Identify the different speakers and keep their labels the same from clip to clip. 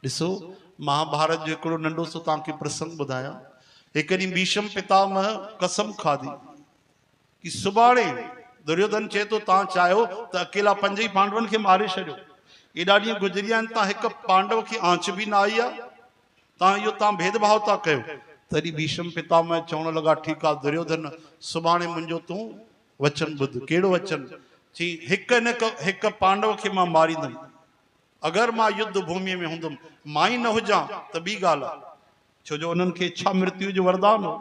Speaker 1: ॾिसो महाभारत जो हिकिड़ो नंढो सो तव्हांखे प्रसंग ॿुधायां। हिकु ॾींहुं भीष्म पितामह कसम खाधी कि सुभाणे दुर्योधन चए तो तव्हां चाहियो त अकेला 5 ई पांडवनि खे मारे छॾियो। एॾा ॾींहं गुज़री विया आहिनि, तव्हां हिकु पांडव खे आंच बि न आई आहे, तव्हां भेदभाव था कयो। तॾहिं भीष्म पितामह चवण लॻा ठीकु आहे दुर्योधन, सुभाणे मुंहिंजो तूं वचन ॿुध। कहिड़ो वचन? चई हिकु पांडव खे मां मारींदुमि, अगर मां युद्ध भूमि में हूंदुमि, मां ही न हुजां त ॿी ॻाल्हि आहे, छो जो उन्हनि खे इच्छा मृत्यु जो वरदान हो।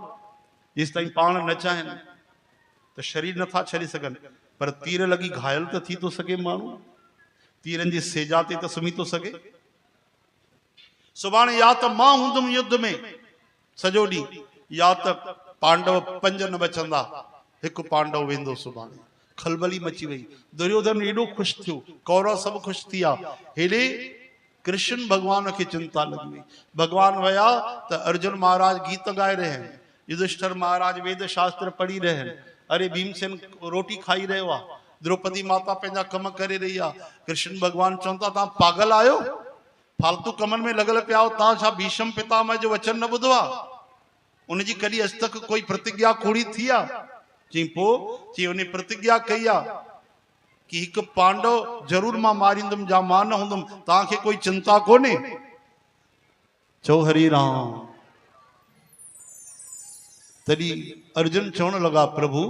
Speaker 1: जेसि ताईं पाण न चाहिनि त शरीर नथा छॾे सघनि, पर तीर लॻी घायल त थी थो सघे माण्हू, तीरनि जी सेजा ते त सुम्ही थो सघे। सुभाणे या त मां हूंदुमि युद्ध में सॼो ॾींहुं, या त पांडव 5 न बचंदा, हिकु पांडव वेंदो। सुभाणे खलबली मची वई। दुर्योधन एॾो ख़ुशि थियो, कौरव सभु ख़ुशि थी विया। हेॾे कृष्ण भगवान खे चिंता लगी हुई। भगवान वया तो अर्जुन महाराज गीत गाए रहे हैं, युधिष्ठिर महाराज वेद शास्त्र पढ़ी रहे हैं, अरे भीमसेन रोटी खाई रहे आ, द्रौपदी माता पंहिंजा कम करे रही आ। कृष्ण भगवान चवनि था तव्हां पागल आयो, फालतू कमनि में लॻल पिया हो, तव्हां छा भीष्म पितामह जो वचन न ॿुधो आहे? उनजी कॾहिं अॼु तक कोई प्रतिज्ञा कूड़ी थी आहे? चई पोइ चई उन प्रतिज्ञा कई आहे कि हिकु पांडव जरूर मां मारींदुमि, जा मां न हूंदुमि, तव्हांखे कोई चिंता कोन्हे? चओ हरि राम। तॾहिं अर्जुन चवण लॻा प्रभु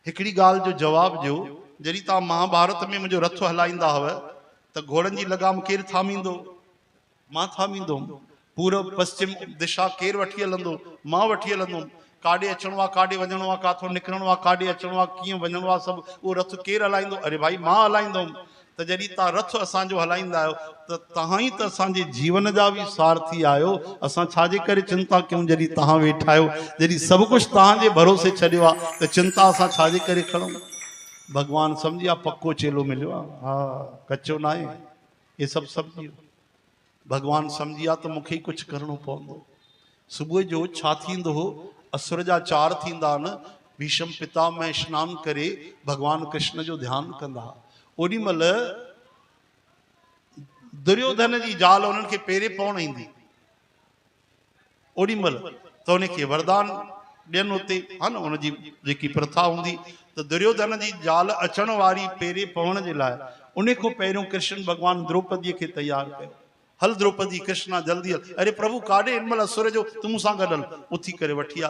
Speaker 1: हिकिड़ी ॻाल्हि जो जवाब ॾियो, जॾहिं तव्हां महाभारत में मुंहिंजो रथ हलाईंदा हुआ त घोड़नि जी लगाम केरु थामींदो? मां थामींदुमि। पूरब पश्चिम दिशा केरु वठी हलंदो? मां वठी हलंदुमि। काॾे अचणो आहे, काॾे वञणो आहे, काथों निकिरणो आहे, काॾे अचणो आहे, कीअं वञणो आहे, सभु उहो रथ केरु हलाईंदो? अरे भाई मां हलाईंदुमि। त जॾहिं तव्हां रथ असांजो हलाईंदा आहियो त तव्हां ई त असांजे जीवन जा बि सारथी आहियो, असां छाजे करे चिंता कयूं जॾहिं तव्हां वेठा आहियो, जॾहिं सभु कुझु तव्हांजे भरोसे छॾियो आहे त चिंता असां छाजे करे खणूं? भगवान सम्झी विया पक्को चेलो मिलियो आहे, हा कचो न आहे, ये सभु सम्झी वियो। भगवान सम्झी विया त मूंखे ई कुझु करिणो पवंदो। सुबुह जो छा थींदो हो? असुर जा 4 थींदा न, भीष्म पितामह स्नान करे भगवान कृष्ण जो ध्यानु कंदा। ओॾी महिल दुर्योधन जी ज़ाल उन्हनि खे पेरे पवण ईंदी, ओॾी महिल त उनखे वरदान ॾियनि उते, हा न, उनजी जेकी प्रथा हूंदी त दुर्योधन जी ज़ाल अचण वारी पेरे पवण जे लाइ उन खां पहिरियों कृष्ण भगवान द्रौपदीअ खे तैयार कयो। हल द्रौपदी कृष्णा जल्दी हल। अरे प्रभु काॾे? इन महिल असुर जो तूं मूंसां गॾु हल। उथी करे वठी आ,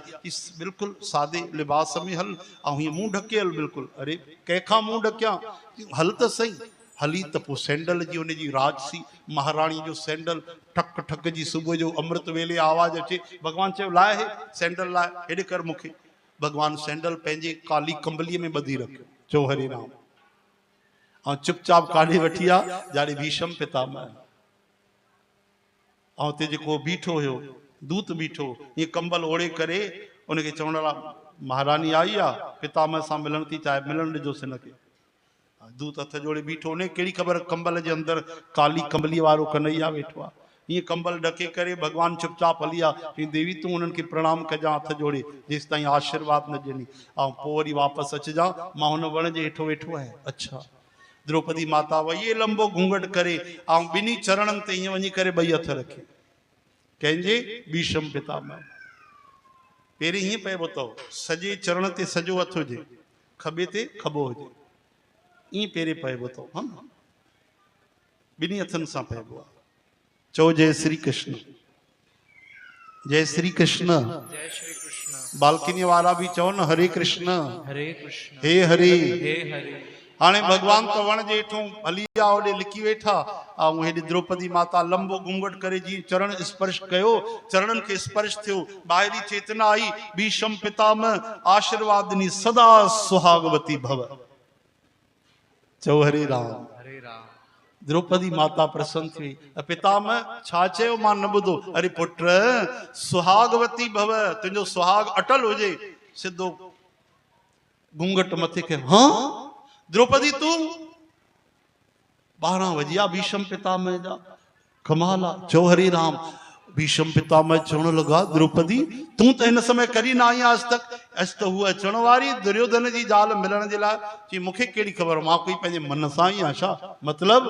Speaker 1: बिल्कुलु सादे लिबास में हल, ऐं हीअं मुंहुं ढके हल बिल्कुलु। अरे कंहिंखां मुंहुं ढकियां? हल त सही। हली त पोइ सैंडल जी उनजी राजसी महाराणी जो सैंडल ठक ठक जी सुबुह जो अमृत वेले आवाज़ अचे। भगवान चयो लाए हे सैंडल लाए, हेॾे कर मूंखे। भगवान सैंडल पंहिंजे काली कंबलीअ में ॿधी रखियो। चो हरे राम। ऐं चुपचाप काॾे वठी आ? जाॾे भीष्म पितामह ऐं हुते जेको बीठो हुयो दूत बीठो, हीअं कंबल ओढ़े करे उनखे चवण लॻा महारानी आई आहे, पितामह सां मिलण थी चाहे, मिलण ॾिजोसि हिनखे। दूत हथ जोड़े बीठो, उन कहिड़ी ख़बर कंबल जे अंदरि काली कंबली वारो कन्हैया वेठो आहे। हीअं कंबल ढके करे भगवान चुपचाप हली आहे। देवी तूं उन्हनि खे प्रणाम कजां हथ जोड़े, जेसि ताईं आशीर्वाद न ॾिनी, ऐं पोइ वरी वापसि अचिजां, मां हुन वण जे हेठो वेठो आहियां। अच्छा। द्रौपदी माता वही लंबो घूंघट करे ऐं ॿिन्ही चरणनि ते ईअं वञी करे 2 हथ रखे। कंहिंजे? भीष्म पितामह। पहिरीं हीअं पइबो अथव, सॼे चरण ते सॼो हथु हुजे, खॿे ते खॿो हुजे, ईअं पहिरें पइबो अथव, हा न, ॿिन्ही हथनि सां पइबो आहे। चओ जय श्री कृष्ण। जय श्री कृष्ण।
Speaker 2: जय श्री कृष्ण।
Speaker 1: बालकनी वारा भी चओ न हरे कृष्ण
Speaker 2: हरे कृष्ण
Speaker 1: हे हरे
Speaker 2: हे हरे।
Speaker 1: हाणे भगवान तो वण जे हेठों हली विया, ओॾे लिकी वेठा, ऐं हेॾे द्रौपदी माता लंबो घूंघट करे जी चरण स्पर्श कयो, चरणनि खे स्पर्श थियो, ॿाहिरी चेतना आई। भीष्म पितामह आशीर्वाद ॾिनी, सदा सुहागवती भव। चओ हरे राम।
Speaker 2: हरे राम।
Speaker 1: द्रौपदी माता प्रसन्न थी। पितामह छा चयो? मां न ॿुधो। अरे पुट सुहागवती भव, तुंहिंजो सुहाग अटल हुजे। सिधो घूंघट मथे खे। हाँ द्रौपदी तूं? 12 वजिया भीष्म पितामह जा। कमाल आहे। चओ हरे राम। भीष्म पितामह चवण लगा द्रौपदी तूं तो इन समय करी ना आई आज तक। अस तो हुआ अचण वारी दुर्योधन जी ज़ाल मिलण जे लाइ। चई मूंखे कहिड़ी ख़बर, मां कोई पंहिंजे मन सां ई आशा। मतलब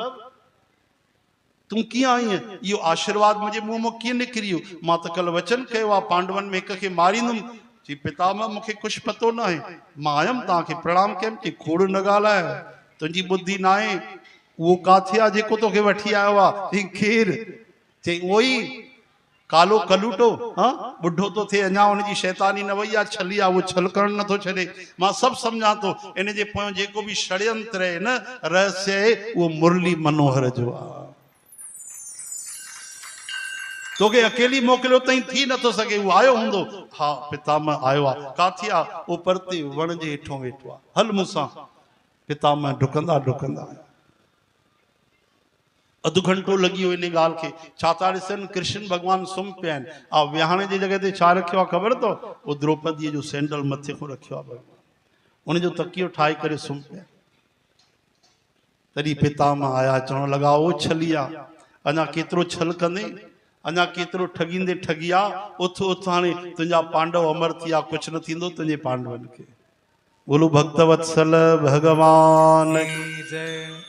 Speaker 1: तू कीअं आई आहे, इहो आशीर्वाद मुंहिंजे मुंहं मां कीअं निकिरियो, मां त कल्ह वचन कयो आहे पांडवनि में हिक खे मारींदुमि। चई पितामह मूंखे कुझु पतो न आहे, मां आयमि तव्हांखे प्रणाम कयमि। चई खोड़ न ॻाल्हाए, तुंहिंजी ॿुधी न आहे, उहो काथे आहे जेको तोखे वठी आयो आहे? चई केरु? चई उहो ई कालो कलूटो, हाँ बुढ़ो तो थे, अञा उनजी शैतानी न वई आहे, छली आहे, वो छल करण नथो छॾे। मां सभु सम्झां थो, इन जे पोयां जेको बि षड्यंत्र आहे न, रहस्य आहे, उहो मुरली मनोहर जो आहे। तोखे अकेली मोकिलियो तई, थी नथो सघे, उहो आयो हूंदो। हा पितामह आयो आहे। काथे आहे? उहो परते वण जे हेठों वेठो आहे, हल मूंसां। पितामह डुकंदा डुकंदा आया। अधु घंटो लॻी वियो इन ॻाल्हि खे। छा था ॾिसनि, कृष्ण भॻवान सुम्ही पिया आहिनि। विहाणे जी जॻह ते छा रखियो आहे ख़बर अथव? उहो द्रौपदीअ जो सैंडल मथे खां रखियो आहे भॻवान, उनजो तकियो ठाहे करे सुम्ही पिया। तॾहिं पितामह आया, चवण लॻा, ओ छलिया, अञा केतिरो छल कंदे, अञा केतिरो ठगींदे ठगिया, उथ उथ, हाणे तुंहिंजा पांडव अमर थी विया, कुझु न थींदो तुंहिंजे पांडवनि खे। बोलो भक्तवत्सल भगवान की जय।